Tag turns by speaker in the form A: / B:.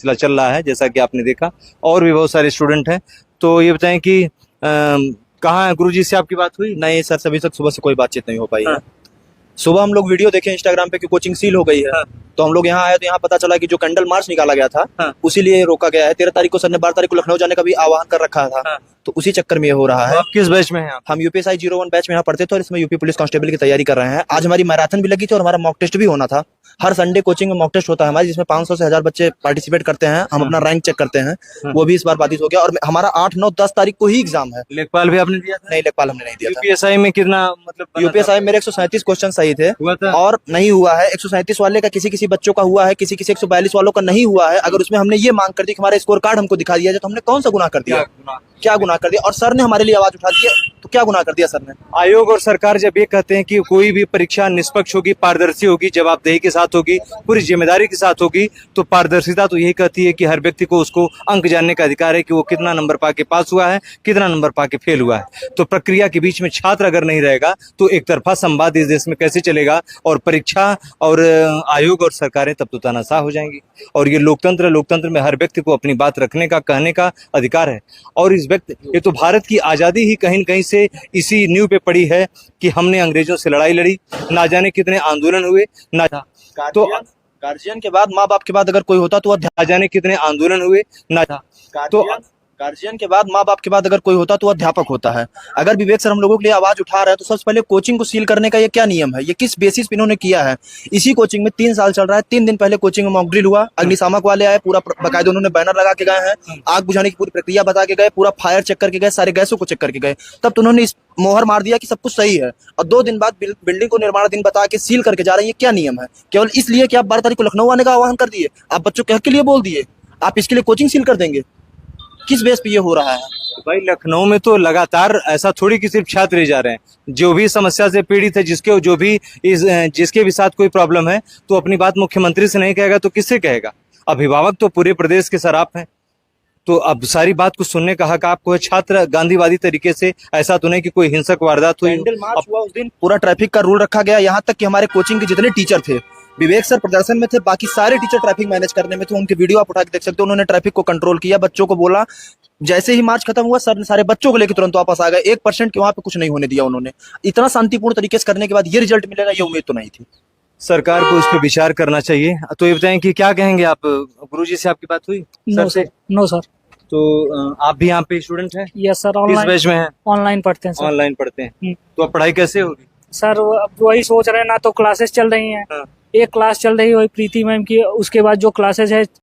A: सिलसिला चल रहा है, जैसा कि आपने देखा। और भी बहुत सारे स्टूडेंट हैं। तो ये बताएं कि कहाँ है गुरुजी से आपकी बात हुई?
B: नहीं सर, सभी तक सुबह से कोई बातचीत नहीं हो पाई है।
A: हाँ।
B: सुबह हम लोग वीडियो देखे इंस्टाग्राम पे कि कोचिंग सील हो गई है।
A: हाँ।
B: तो हम लोग यहाँ आए तो यहाँ पता चला कि जो कैंडल मार्च निकाला गया था,
A: हाँ।
B: उसी लिए रोका गया है। 13 तारीख को सर ने 12 तारीख को लखनऊ जाने का भी आह्वान कर रखा था।
A: हाँ।
B: तो उसी चक्कर में ये हो रहा
A: तो
B: है।
A: आप किस बैच में हैं आप?
B: हम यूपीएसआई 01 बैच में यहाँ पढ़ते थे और इसमें यूपी पुलिस कांस्टेबल की तैयारी कर रहे हैं। आज हमारी मैराथन भी लगी थी और हमारा मॉक टेस्ट भी होना था। हर संडे कोचिंग में मॉक टेस्ट होता है हमारी, जिसमें 500 से 1000 बच्चे पार्टिसिपेट करते हैं। हम अपना रैंक चेक करते हैं। वो भी इस बार बाधित हो गया और हमारा 8, 9, 10 तारीख को ही एग्जाम है।
A: लेखपाल भी आपने दिया था?
B: नहीं, लेखपाल हमने नहीं दिया था।
A: यूपीएसआई में कितना मतलब बना था?
B: यूपीएसआई मेरे 137 क्वेश्चन सही थे
A: हुआ था?
B: और नहीं हुआ है। 137 वाले का किसी किसी बच्चों का हुआ है, किसी किसी 142 वालों का नहीं हुआ है। अगर उसमें हमने ये मांग कर दी कि हमारा स्कोर कार्ड हमको दिखा दिया जाए, तो हमने कौन सा गुनाह कर दिया? क्या गुनाह कर दिया? और सर ने हमारे लिए आवाज उठा दी है, तो क्या गुनाह कर दिया सर ने?
A: आयोग और सरकार जब ये कहते हैं कि कोई भी परीक्षा निष्पक्ष होगी, पारदर्शी होगी, जवाबदेही के साथ होगी, पूरी जिम्मेदारी के साथ होगी, तो पारदर्शिता तो यही कहती है कि हर व्यक्ति को उसको अंक जानने का अधिकार है कि वो कितना नंबर पाके पास हुआ है, कितना नंबर पाके फेल हुआ है। तो प्रक्रिया के बीच में छात्र अगर नहीं रहेगा तो एक तरफा संवाद इस देश में कैसे चलेगा? और परीक्षा और आयोग और सरकारें तब तो तानाशाह हो जाएंगी। और ये लोकतंत्र में हर व्यक्ति को अपनी बात रखने का, कहने का अधिकार है। और इस व्यक्ति, ये तो भारत की आजादी ही कहीं न कहीं से इसी नींव पे पड़ी है कि हमने अंग्रेजों से लड़ाई लड़ी, ना जाने कितने आंदोलन हुए, ना तो
B: गार्जियन के बाद, माँ बाप के बाद अगर कोई होता तो
A: ना जाने कितने आंदोलन हुए, ना तो
B: गार्जियन के बाद, माँ बाप के बाद अगर कोई होता तो अध्यापक होता है। अगर विवेक सर हम लोगों के लिए आवाज उठा रहा है तो सबसे पहले कोचिंग को सील करने का ये क्या नियम है? ये किस बेसिस पे इन्होंने किया है? इसी कोचिंग में 3 साल चल रहा है। 3 दिन पहले कोचिंग में मॉक ड्रिल हुआ, अग्निशामक वाले आए, पूरा बकायदा उन्होंने बैनर लगा के गए हैं, आग बुझाने की पूरी प्रक्रिया बता के गए, पूरा फायर चेक करके गए, सारे गैसों को चेक करके गए। तब तो उन्होंने इस मोहर मार दिया कि सब कुछ सही है, और 2 दिन बाद बिल्डिंग को निर्माण दिन बता के सील करके जा रहे हैं। ये क्या नियम है? केवल इसलिए कि आप 12 तारीख को लखनऊ आने का आह्वान कर दिए, आप बच्चों के हक के लिए बोल दिए, आप इसके लिए कोचिंग सील कर देंगे? किस बेस पे ये हो रहा है?
A: भाई लखनऊ में तो लगातार ऐसा थोड़ी कि सिर्फ छात्र ही जा रहे हैं। जो भी समस्या से पीड़ित है, जिसके भी साथ कोई प्रॉब्लम है, तो अपनी बात मुख्यमंत्री से नहीं कहेगा तो किससे कहेगा? अभिभावक तो पूरे प्रदेश के सराप हैं। तो अब सारी बात को सुनने का हक आपको है। छात्र गांधीवादी तरीके से, ऐसा तो नहीं कि कोई हिंसक वारदात हुई।
B: कैंडल मार्च हुआ उस दिन, पूरा ट्रैफिक का रूल रखा गया। यहाँ तक कि हमारे कोचिंग के जितने टीचर थे, विवेक सर प्रदर्शन में थे, बाकी सारे टीचर ट्रैफिक मैनेज करने में थे। उनके वीडियो आप उठा के देख सकते हो। उन्होंने ट्रैफिक को कंट्रोल किया, बच्चों को बोला। जैसे ही मार्च खत्म हुआ, सर ने सारे बच्चों को लेकर तुरंत वापस आ गए। 1% के वहां पे कुछ नहीं होने दिया उन्होंने। इतना शांतिपूर्ण तरीके से करने के बाद ये रिजल्ट मिलेगा, ये उम्मीद तो नहीं थी।
A: सरकार को इस पे विचार करना चाहिए। तो ये बताएं कि क्या कहेंगे आप? गुरुजी से आपकी बात हुई?
C: No sir, no sir.
A: तो आप भी यहाँ पे स्टूडेंट हैं?
C: यस सर,
A: किस
C: ऑनलाइन
A: बैच में हैं?
C: ऑनलाइन पढ़ते हैं सर।
A: ऑनलाइन पढ़ते हैं। तो अब पढ़ाई कैसे होगी?
C: सर अब वही सोच रहे हैं, ना तो क्लासेस चल रही हैं।
A: हाँ।
C: एक क्लास चल रही है वही प्रीति मैम की, उसके बाद जो क्लासेस है